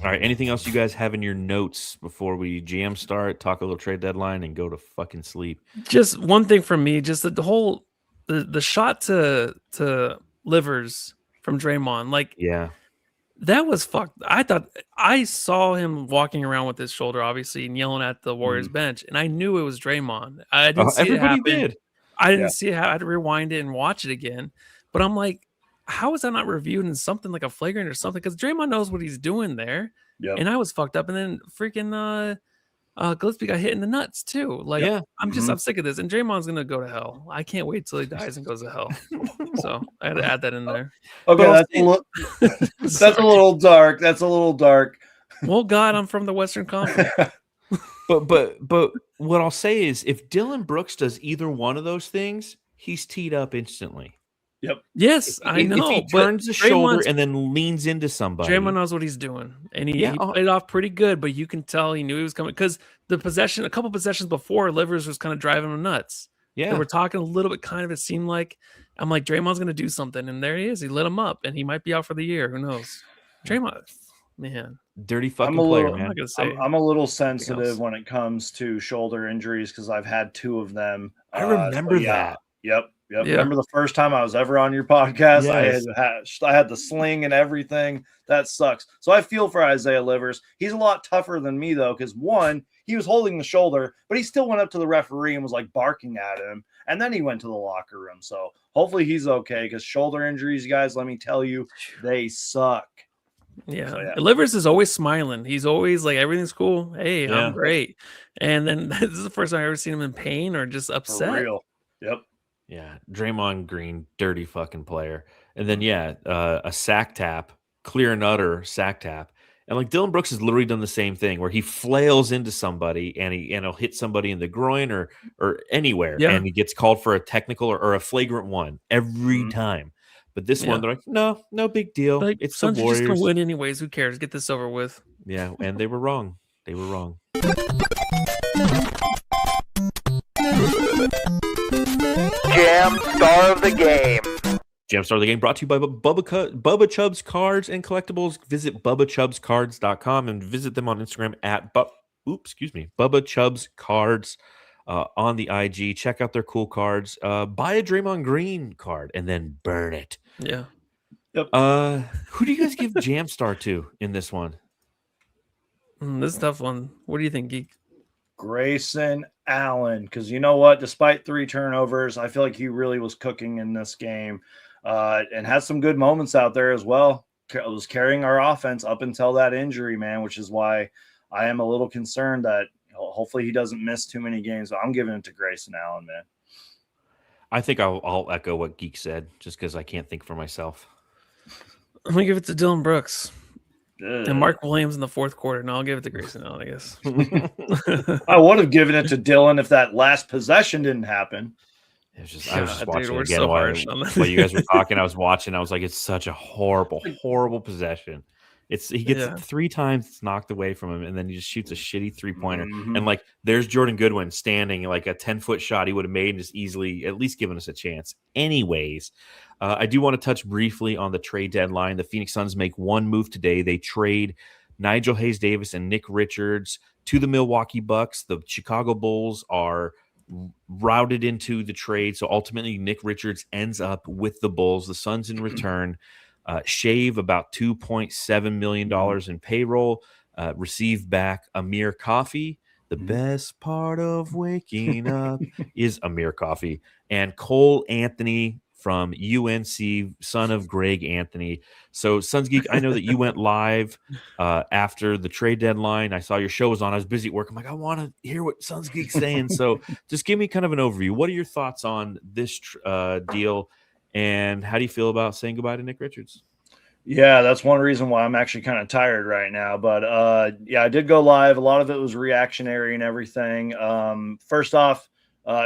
All right. Anything else you guys have in your notes before we jam start, talk a little trade deadline, and go to fucking sleep? Just one thing from me, just the whole the shot to Livers from Draymond, like that was fucked. I thought I saw him walking around with his shoulder, obviously, and yelling at the Warriors bench, and I knew it was Draymond. I didn't see it happen. Did. I didn't see it. I had to rewind it and watch it again. But I'm like, how is that not reviewed in something like a flagrant or something? Because Draymond knows what he's doing there. Yep. And I was fucked up. And then freaking Gillespie got hit in the nuts too. Like, I'm sick of this. And Draymond's gonna go to hell. I can't wait till he dies and goes to hell. So I had to add that in there. Okay, that's a little dark. That's a little dark. Well, God, I'm from the Western Conference. But what I'll say is, if Dylan Brooks does either one of those things, he's teed up instantly. Yep. Yes, I know. If he but turns the shoulder Draymond's- and then leans into somebody, Draymond knows what he's doing, and he Yeah, played it off pretty good. But you can tell he knew he was coming because a couple possessions before, Livers was kind of driving him nuts. They yeah, were talking a little bit, kind of. It seemed like I'm like Draymond's going to do something, and there he is. He lit him up, and he might be out for the year. Who knows? Draymond, man, dirty I'm fucking a player, little- I'm man. not going to say. I'm a little else. sensitive when it comes to shoulder injuries because I've had 2 of them. I remember yeah. that. Yep. Yeah. Remember the first time I was ever on your podcast? Yes. I had the sling and everything. That sucks. So I feel for Isaiah Livers. He's a lot tougher than me though, because one, he was holding the shoulder, but he still went up to the referee and was like barking at him. And then he went to the locker room. So hopefully he's okay because shoulder injuries, guys, let me tell you, they suck. Yeah. So, yeah. Livers is always smiling. He's always like, everything's cool. Hey, Yeah. I'm great. And then this is the first time I've ever seen him in pain or just For upset. real. Yep. Yeah, Draymond Green, dirty fucking player. And then a sack tap, clear and utter sack tap. And like Dylan Brooks has literally done the same thing where he flails into somebody and he'll hit somebody in the groin or anywhere, Yeah. and he gets called for a technical or a flagrant one every time. But this one, they're like, no big deal. Like, It's Suns the are just Warriors. gonna win anyways. Who cares? Get this over with. Yeah, and they were wrong. They were wrong. Jam star of the game. Jam Star of the Game brought to you by Bubba Chubbs Cards and Collectibles. Visit BubbaChubbsCards.com and visit them on Instagram at Bubba Chubbs Cards on the IG. Check out their cool cards. Buy a Draymond Green card and then burn it. Yeah. Who do you guys give Jam Star to in this one? This is a tough one. What do you think, Geek? Grayson Allen, because you know what? Despite 3 turnovers, I feel like he really was cooking in this game and had some good moments out there as well. Was carrying our offense up until that injury, man, which is why I am a little concerned that hopefully he doesn't miss too many games. I'm giving it to Grayson Allen, man. I think I'll echo what Geek said just because I can't think for myself. I'm gonna give it to Dylan Brooks Ugh. and Mark Williams in the fourth quarter. No, I'll give it to Grayson Allen, I guess. I would have given it to Dylan if that last possession didn't happen. It was just, I was just God, watching dude, we're again so while harsh on that. you guys were talking. I was watching. I was like, it's such a horrible possession. He gets 3 times it's knocked away from him, and then he just shoots a shitty 3-pointer. Mhm. And like, there's Jordan Goodwin standing like a 10-foot shot he would have made and just easily at least given us a chance. Anyways, I do want to touch briefly on the trade deadline. The Phoenix Suns make one move today. They trade Nigel Hayes-Davis and Nick Richards to the Milwaukee Bucks. The Chicago Bulls are routed into the trade, so ultimately Nick Richards ends up with the Bulls. The Suns in return shave about $2.7 million in payroll, receive back Amir Coffey. The best part of waking up is Amir Coffey, and Cole Anthony from UNC, son of Greg Anthony. So SunsGeek, I know that you went live after the trade deadline. I saw your show was on. I was busy at work. I'm like, I want to hear what SunsGeek's saying. So just give me kind of an overview. What are your thoughts on this deal, and how do you feel about saying goodbye to Nick Richards? Yeah, that's one reason why I'm actually kind of tired right now. But yeah, I did go live. A lot of it was reactionary and everything. First off,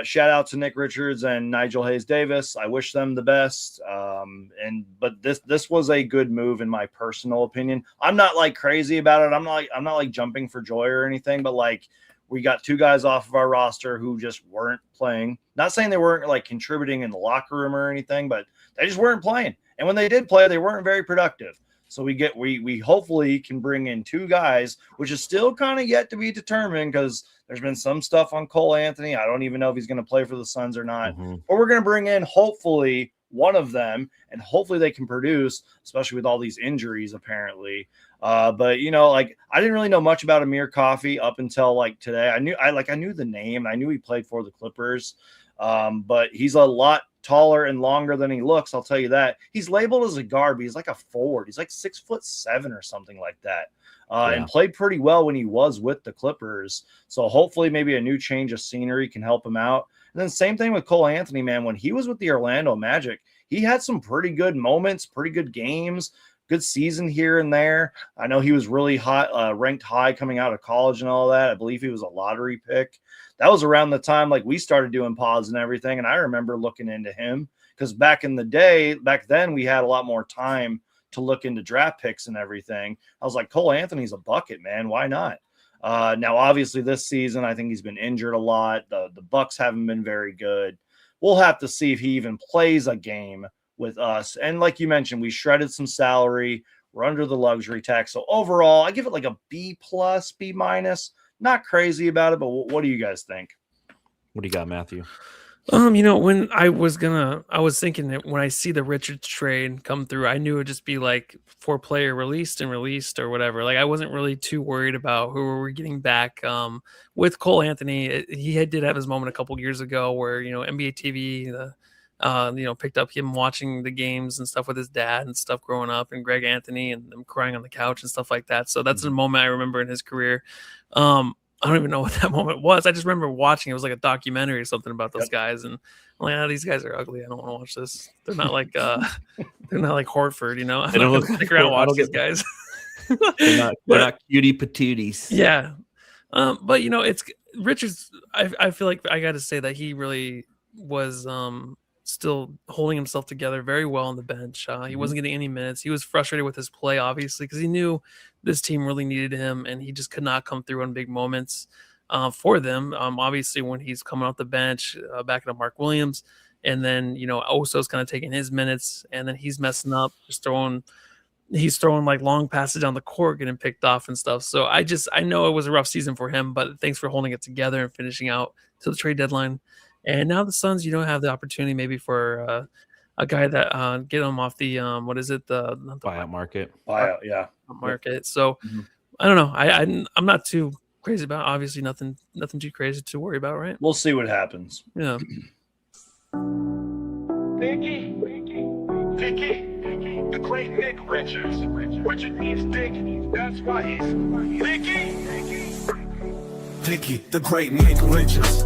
shout out to Nick Richards and Nigel Hayes-Davis. I wish them the best. But this was a good move in my personal opinion. I'm not like crazy about it. I'm not like jumping for joy or anything, but like we got 2 guys off of our roster who just weren't playing. Not saying they weren't like contributing in the locker room or anything, but they just weren't playing. And when they did play, they weren't very productive. So we hopefully can bring in 2 guys, which is still kind of yet to be determined because there's been some stuff on Cole Anthony. I don't even know if he's going to play for the Suns or not. Mm-hmm. But we're going to bring in hopefully one of them, and hopefully they can produce, especially with all these injuries apparently. But you know, like I didn't really know much about Amir Coffey up until like today. I knew the name. I knew he played for the Clippers. But he's a lot taller and longer than he looks. I'll tell you that. He's labeled as a guard, but he's like a forward. He's like 6'7" or something like that. And played pretty well when he was with the Clippers. So hopefully maybe a new change of scenery can help him out. And then same thing with Cole Anthony, man. When he was with the Orlando Magic, he had some pretty good moments, pretty good games, good season here and there. I know he was really high, ranked high coming out of college and all that. I believe he was a lottery pick. That was around the time like we started doing pods and everything. And I remember looking into him because back then we had a lot more time to look into draft picks and everything. I was like, Cole Anthony's a bucket, man. Why not? Now, obviously, this season, I think he's been injured a lot. The Bucks haven't been very good. We'll have to see if he even plays a game with us. And like you mentioned, we shredded some salary. We're under the luxury tax. So overall, I give it like a B+, B-. Not crazy about it, but what do you guys think? What do you got, Matthew? When I was thinking that when I see the Richards trade come through, I knew it would just be like 4-player released or whatever. Like I wasn't really too worried about who we were getting back. With Cole Anthony, he did have his moment a couple years ago where NBA TV, picked up him watching the games and stuff with his dad and stuff growing up, and Greg Anthony and them crying on the couch and stuff like that. So that's a moment I remember in his career. I don't even know what that moment was. I just remember watching. It was like a documentary or something about those guys, and I'm like, these guys are ugly. I don't want to watch this. They're not like they're not like Horford, I'm not gonna stick around and watch these guys. they're not cutie patooties. Yeah, but it's Richards. I feel like I got to say that he really was still holding himself together very well on the bench. He wasn't getting any minutes. He was frustrated with his play, obviously, because he knew this team really needed him, and he just could not come through on big moments for them. Obviously, when he's coming off the bench, backing up Mark Williams, and then Oso's kind of taking his minutes, and then he's messing up, he's throwing like long passes down the court, getting picked off and stuff. So I know it was a rough season for him, but thanks for holding it together and finishing out to the trade deadline. And now the Suns, have the opportunity maybe for a guy that get him off the what is it, the buyout market? Buyout, yeah, market. So I don't know. I'm not too crazy about. Obviously, nothing too crazy to worry about, right? We'll see what happens. Yeah. Vicky, the great Nick Richards. Richard means Dick, that's why he's Vicky, the great Nick Richards.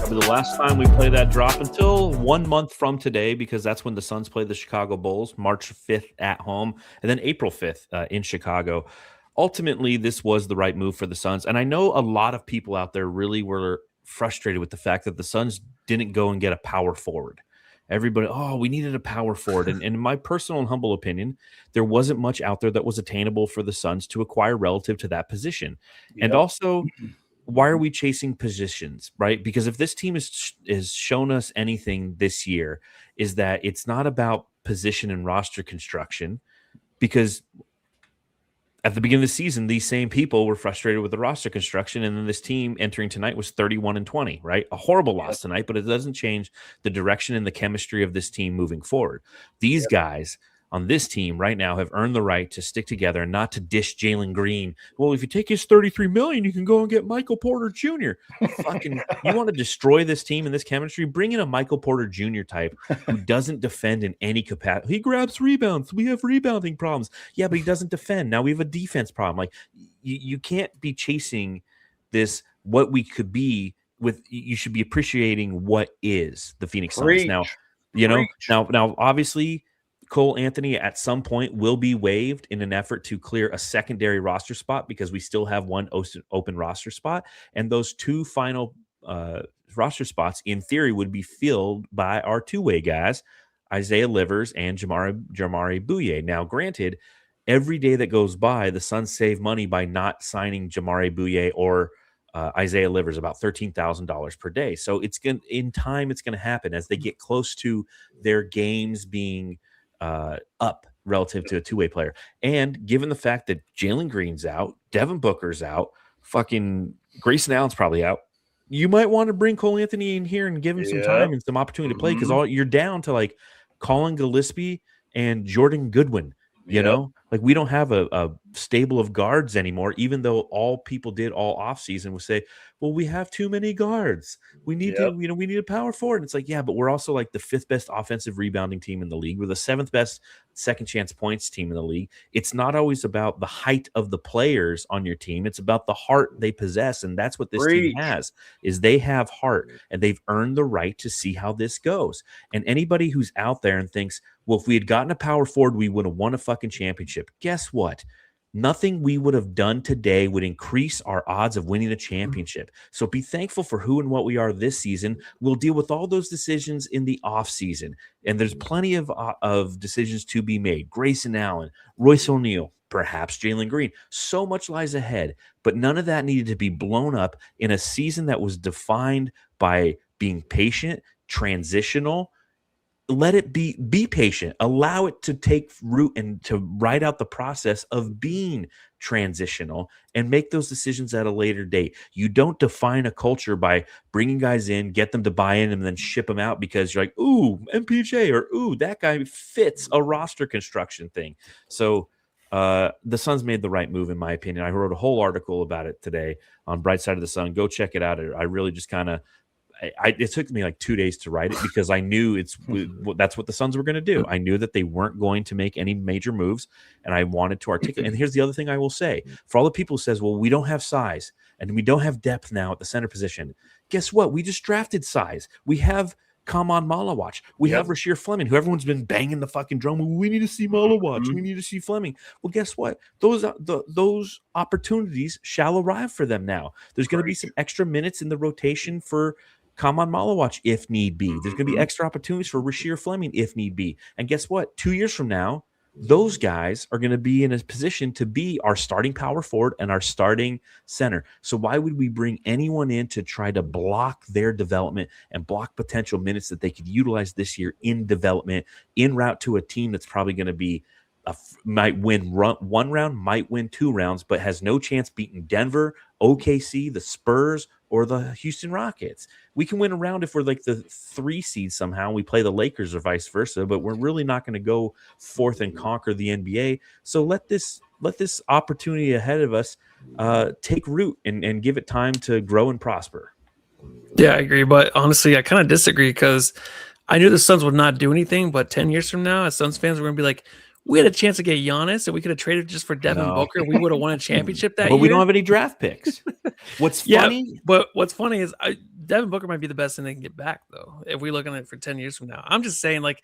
The last time we play that drop until 1 month from today, because that's when the Suns play the Chicago Bulls, March 5th at home, and then April 5th in Chicago. Ultimately, this was the right move for the Suns. And I know a lot of people out there really were frustrated with the fact that the Suns didn't go and get a power forward. Everybody, we needed a power forward. And in my personal and humble opinion, there wasn't much out there that was attainable for the Suns to acquire relative to that position. Yep. And also, why are we chasing positions, right? Because if this team has shown us anything this year, is that it's not about position and roster construction, because at the beginning of the season, these same people were frustrated with the roster construction, and then this team entering tonight was 31-20, right? A horrible loss tonight, but it doesn't change the direction and the chemistry of this team moving forward. These guys on this team right now have earned the right to stick together and not to dish Jalen Green. Well, if you take his $33 million, you can go and get Michael Porter Jr. Fucking, you want to destroy this team and this chemistry? Bring in a Michael Porter Jr. type who doesn't defend in any capacity. He grabs rebounds. We have rebounding problems. Yeah, but he doesn't defend. Now we have a defense problem. Like you can't be chasing this what we could be with. You should be appreciating what is the Phoenix Suns now. Now obviously, Cole Anthony at some point will be waived in an effort to clear a secondary roster spot, because we still have one open roster spot. And those two final roster spots, in theory, would be filled by our two-way guys, Isaiah Livers and Jamari Bouye. Now, granted, every day that goes by, the Suns save money by not signing Jamari Bouye or Isaiah Livers, about $13,000 per day. So it's going to happen as they get close to their games being up relative to a two-way player. And given the fact that Jalen Green's out, Devin Booker's out, fucking Grayson Allen's probably out, you might want to bring Cole Anthony in here and give him some time and some opportunity to play, because you're down to like Colin Gillespie and Jordan Goodwin. You know, like we don't have a stable of guards anymore, even though all people did all offseason was say, well, we have too many guards. We need to, we need a power forward. And it's like, yeah, but we're also like the 5th best offensive rebounding team in the league. We're the 7th best second chance points team in the league. It's not always about the height of the players on your team. It's about the heart they possess. And that's what this team has, is they have heart, and they've earned the right to see how this goes. And anybody who's out there and thinks, well, if we had gotten a power forward, we would have won a fucking championship. Guess what? Nothing we would have done today would increase our odds of winning a championship. So be thankful for who and what we are this season. We'll deal with all those decisions in the offseason. And there's plenty of decisions to be made. Grayson Allen, Royce O'Neal, perhaps Jalen Green. So much lies ahead. But none of that needed to be blown up in a season that was defined by being patient, transitional. Let it be patient, allow it to take root and to ride out the process of being transitional and make those decisions at a later date. You don't define a culture by bringing guys in, get them to buy in, and then ship them out because you're like, ooh, MPJ, or ooh, that guy fits a roster construction thing. So the Suns made the right move, in my opinion. I wrote a whole article about it today on Bright Side of the Sun. Go check it out. I really just kind of, it took me like 2 days to write it because I knew that's what the Suns were going to do. I knew that they weren't going to make any major moves, and I wanted to articulate. And here's the other thing I will say. For all the people who says, well, we don't have size and we don't have depth now at the center position. Guess what? We just drafted size. We have Kaman Malawach. We have Rasheer Fleming, who everyone's been banging the fucking drum. We need to see Malawach. We need to see Fleming. Well, guess what? Those opportunities shall arrive for them now. There's going to be some extra minutes in the rotation for Kaman Malawach if need be. There's going to be extra opportunities for Rasheer Fleming if need be. And guess what? 2 years from now, those guys are going to be in a position to be our starting power forward and our starting center. So why would we bring anyone in to try to block their development and block potential minutes that they could utilize this year in development, en route to a team that's probably going to be might win one round, might win 2 rounds, but has no chance beating Denver, OKC, the Spurs, or the Houston Rockets. We can win a round if we're like the 3 seed somehow. We play the Lakers or vice versa, but we're really not going to go forth and conquer the NBA. So let this opportunity ahead of us take root and give it time to grow and prosper. Yeah, I agree. But honestly, I kind of disagree because I knew the Suns would not do anything. But 10 years from now, as Suns fans, we're going to be like, we had a chance to get Giannis, and we could have traded just for Devin Booker. We would have won a championship that year. But we don't have any draft picks. What's funny is Devin Booker might be the best thing they can get back, though, if we look at it for 10 years from now. I'm just saying, like,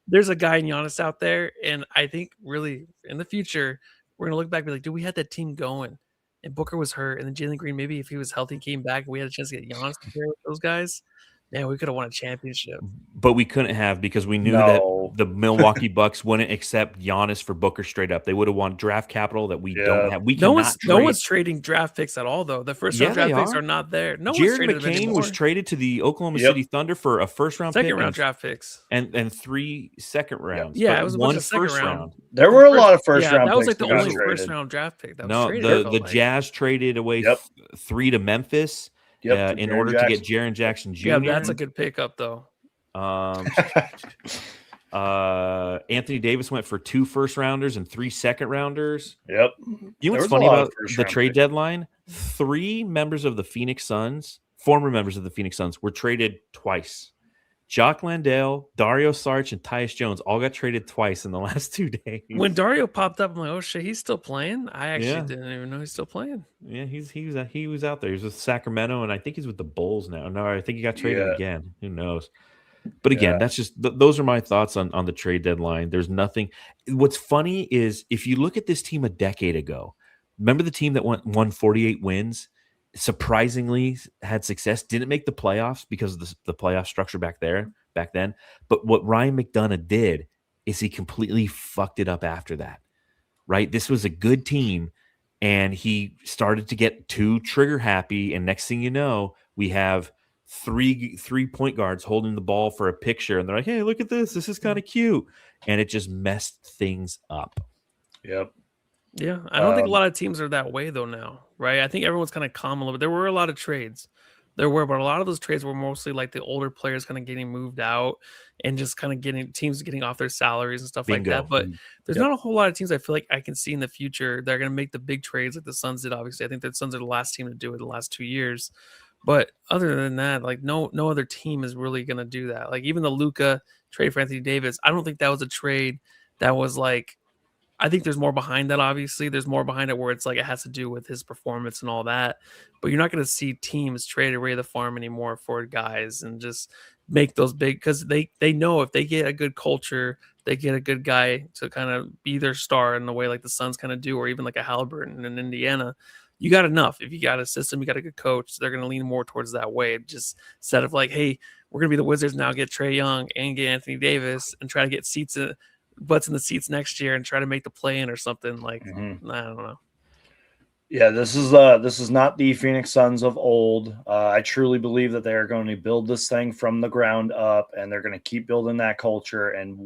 there's a guy in Giannis out there, and I think really in the future, we're going to look back and be like, dude, we had that team going, and Booker was hurt, and then Jalen Green, maybe if he was healthy, came back, and we had a chance to get Giannis to pair with those guys. Man, we could have won a championship. But we couldn't have because we knew that the Milwaukee Bucks wouldn't accept Giannis for Booker straight up. They would have won draft capital that we don't have. No one's trading draft picks at all, though. The first round draft picks are not there. Jared McCain was traded to the Oklahoma City Thunder for a first round second round draft picks and 3 second rounds. Yeah, it was one first round. There were a lot of first round. That was like the only first round draft pick. That was traded. The Jazz traded away 3 to Memphis. In order to get Jaren Jackson Jr. Yeah, that's a good pickup, though. Anthony Davis went for 2 first rounders and 3 second rounders. Yep. You know what's funny about the trade deadline? 3 members of the Phoenix Suns, former members of the Phoenix Suns, were traded twice. Jock Landale, Dario Saric, and Tyus Jones all got traded twice in the last 2 days. When Dario popped up, I'm like, oh shit, he's still playing? I actually didn't even know he's still playing. Yeah, he was out there. He was with Sacramento, and I think he's with the Bulls now. No, I think he got traded again. Who knows? But again, that's just those are my thoughts on the trade deadline. There's nothing. What's funny is if you look at this team a decade ago, remember the team that won 48 wins? Surprisingly had success, didn't make the playoffs because of the playoff structure back then. But what Ryan McDonough did is he completely fucked it up after that, right? This was a good team, and he started to get too trigger happy. And next thing you know, we have three point guards holding the ball for a picture, and they're like, hey, look at this. This is kind of cute. And it just messed things up. Yep. Yeah, I don't think a lot of teams are that way though now, right? I think everyone's kind of calm a little bit. There were a lot of trades, There were, but a lot of those trades were mostly like the older players kind of getting moved out and just kind of getting teams getting off their salaries and stuff like that. But there's not a whole lot of teams I feel like I can see in the future that are going to make the big trades like the Suns did. Obviously, I think the Suns are the last team to do it the last 2 years. But other than that, like no other team is really going to do that. Like even the Luka trade for Anthony Davis, I don't think that was a trade that was like. I think there's more behind that. Obviously, there's more behind it where it's like it has to do with his performance and all that. But you're not going to see teams trade away the farm anymore for guys and just make those big because they know if they get a good culture, they get a good guy to kind of be their star in the way like the Suns kind of do, or even like a Halliburton in Indiana. You got enough. If you got a system, you got a good coach, they're going to lean more towards that way. Just instead of like, hey, we're going to be the Wizards now, get Trae Young and get Anthony Davis and try to get butts in the seats next year and try to make the play in or something like I don't know. Yeah, this is not the Phoenix Suns of old. I truly believe that they are going to build this thing from the ground up, and they're going to keep building that culture and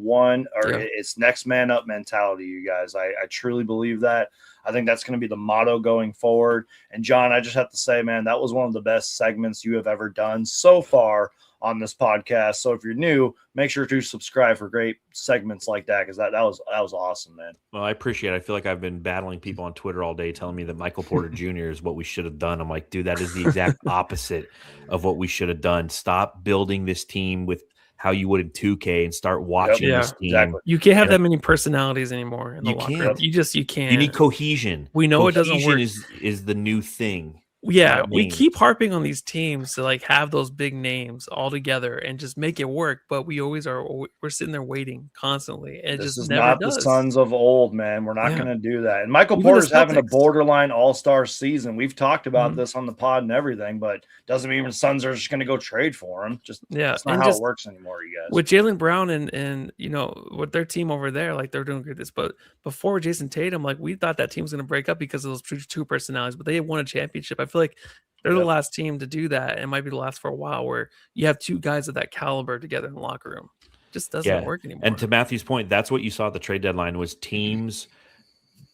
it's next man up mentality, you guys. I truly believe that. I think that's going to be the motto going forward. And John, I just have to say, man, that was one of the best segments you have ever done so far on this podcast. So if you're new, make sure to subscribe for great segments like that, because that was awesome, man. Well, I appreciate it. I feel like I've been battling people on Twitter all day telling me that Michael Porter Jr. is what we should have done. I'm like, dude, that is the exact opposite of what we should have done. Stop building this team with how you would in 2K and start watching this team. Exactly. You can't have that many personalities anymore in the locker room. You can't. You need cohesion. We know cohesion it doesn't work. Is the new thing. Yeah, we keep harping on these teams to like have those big names all together and just make it work, but we always are. We're sitting there waiting constantly. And this just is never not does. the Suns of old, man. We're not going to do that. And Michael Porter's having a borderline all-star season. We've talked about this on the pod and everything, but doesn't mean the Suns are just going to go trade for him. That's not how it works anymore, you guys. With Jaylen Brown and you know with their team over there, like they're doing good. But before Jason Tatum, like we thought that team was going to break up because of those two personalities, but they won a championship. I feel like they're the last team to do that. It might be the last for a while where you have two guys of that caliber together in the locker room. It just doesn't work anymore. And to Matthew's point, that's what you saw at the trade deadline was teams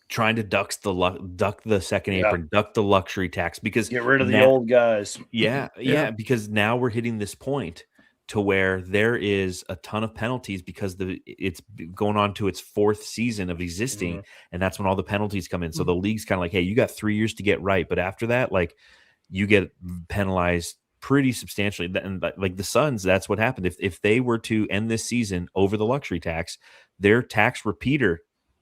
trying to duck the second apron, duck the luxury tax because get rid of the old guys. Yeah, because now we're hitting this point to where there is a ton of penalties because it's going on to its fourth season of existing, and that's when all the penalties come in. So the league's kind of like, hey, you got 3 years to get right, but after that, like you get penalized pretty substantially. And like the Suns, that's what happened. If they were to end this season over the luxury tax, their tax repeater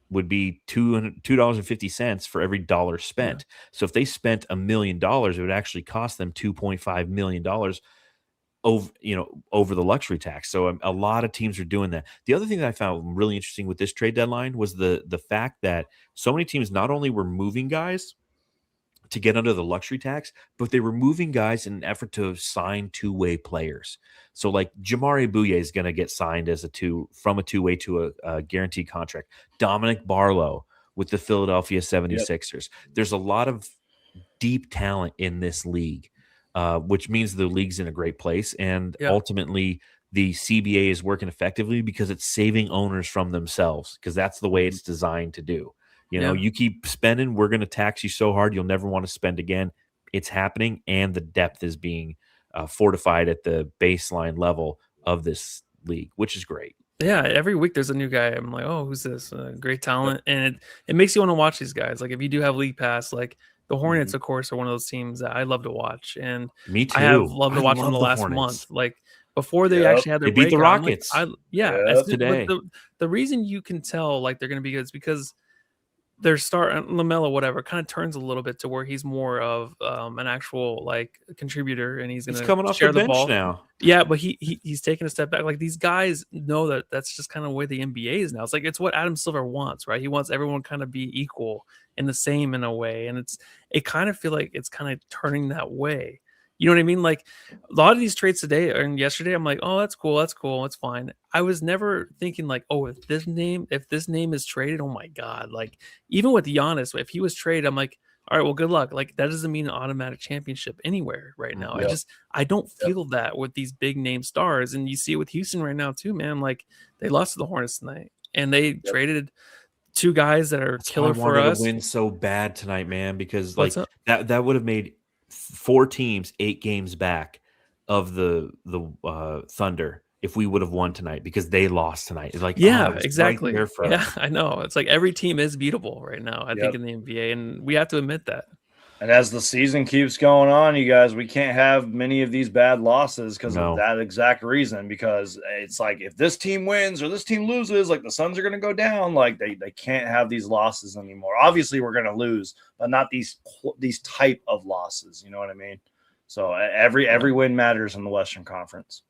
would be $2.50 for every dollar spent. Yeah. So if they spent $1 million, it would actually cost them $2.5 million over the luxury tax. So a lot of teams are doing that. The other thing that I found really interesting with this trade deadline was the fact that so many teams not only were moving guys to get under the luxury tax, but they were moving guys in an effort to sign two-way players. So like Jamari Bouye is going to get signed as from a two-way to a guaranteed contract. Dominic Barlow with the Philadelphia 76ers. Yep. There's a lot of deep talent in this league, which means the league's in a great place. And ultimately the CBA is working effectively because it's saving owners from themselves, because that's the way it's designed to do. You keep spending, we're going to tax you so hard you'll never want to spend again. It's happening, and the depth is being fortified at the baseline level of this league, which is great. Yeah, every week there's a new guy. I'm like, oh, who's this? Great talent. And it makes you want to watch these guys. Like if you do have League Pass, like the Hornets, of course, are one of those teams that I love to watch. And me too. I have loved to watch them the last Hornets. Month. Like before they actually had their beat the Rockets. Today. The reason you can tell like they're going to be good is because their star LaMelo, whatever, kind of turns a little bit to where he's more of an actual like contributor, and he's coming off the bench ball now. Yeah, but he's taking a step back. Like these guys know that that's just kind of the way the NBA is now. It's like it's what Adam Silver wants, right? He wants everyone kind of be equal and the same in a way, and it kind of feel like it's kind of turning that way. You know what I mean? Like a lot of these trades today and yesterday, I'm like, oh, that's cool, it's fine. I was never thinking like, oh, if this name is traded, oh my god, like even with Giannis, if he was traded, I'm like, all right, well, good luck. Like that doesn't mean an automatic championship anywhere right now. Yep. I don't feel that with these big name stars, and you see it with Houston right now too, man. Like they lost to the Hornets tonight, and they traded two guys that are killer for us. To win so bad tonight, man, because like that would have made 4 teams 8 games back of the Thunder if we would have won tonight because they lost tonight. It's like, Yeah, it's exactly. right there for Yeah, us. I know. It's like every team is beatable right now, I think, in the NBA, and we have to admit that. And as the season keeps going on, you guys, we can't have many of these bad losses because No. of that exact reason. Because it's like if this team wins or this team loses, like the Suns are going to go down. Like they can't have these losses anymore. Obviously, we're going to lose, but not these type of losses. You know what I mean? So every win matters in the Western Conference.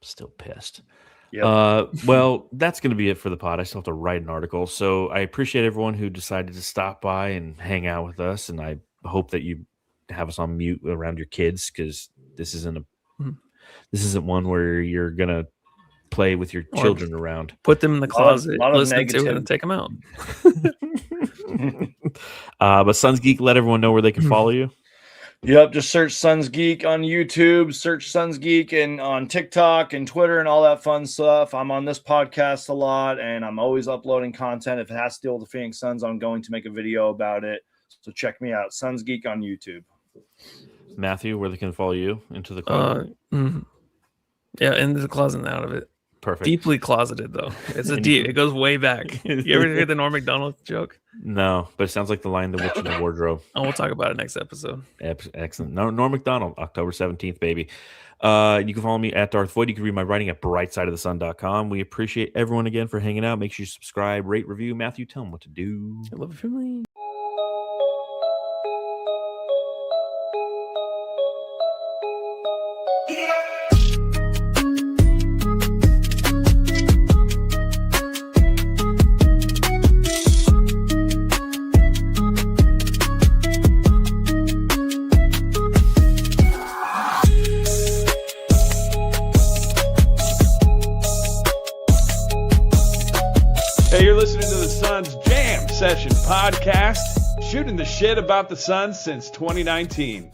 Still pissed. Yep. Well, that's going to be it for the pod. I still have to write an article. So I appreciate everyone who decided to stop by and hang out with us. And I hope that you have us on mute around your kids because this isn't one where you're going to play with your children around. Put them in the closet, lot of listen to it, and take them out. But SunsGeek, let everyone know where they can follow you. Yep, just search SunsGeek on YouTube, search SunsGeek and on TikTok and Twitter and all that fun stuff. I'm on this podcast a lot, and I'm always uploading content. If it has to deal with the Phoenix Suns, I'm going to make a video about it. So check me out, SunsGeek on YouTube. Matthew, where they can follow you? Into the closet? Yeah, into the closet and out of it. Perfect. Deeply closeted, though. It's a deep. It goes way back. You ever hear the Norm Macdonald joke? No, but it sounds like the line "The Witch in the Wardrobe." Oh, we'll talk about it next episode. Excellent. Norm Macdonald, October 17th, baby. You can follow me at Darth Void. You can read my writing at brightsideofthesun.com. We appreciate everyone again for hanging out. Make sure you subscribe, rate, review. Matthew, tell them what to do. I love your family. Hey, you're listening to the Suns Jam Session podcast, shooting the shit about the Suns since 2019.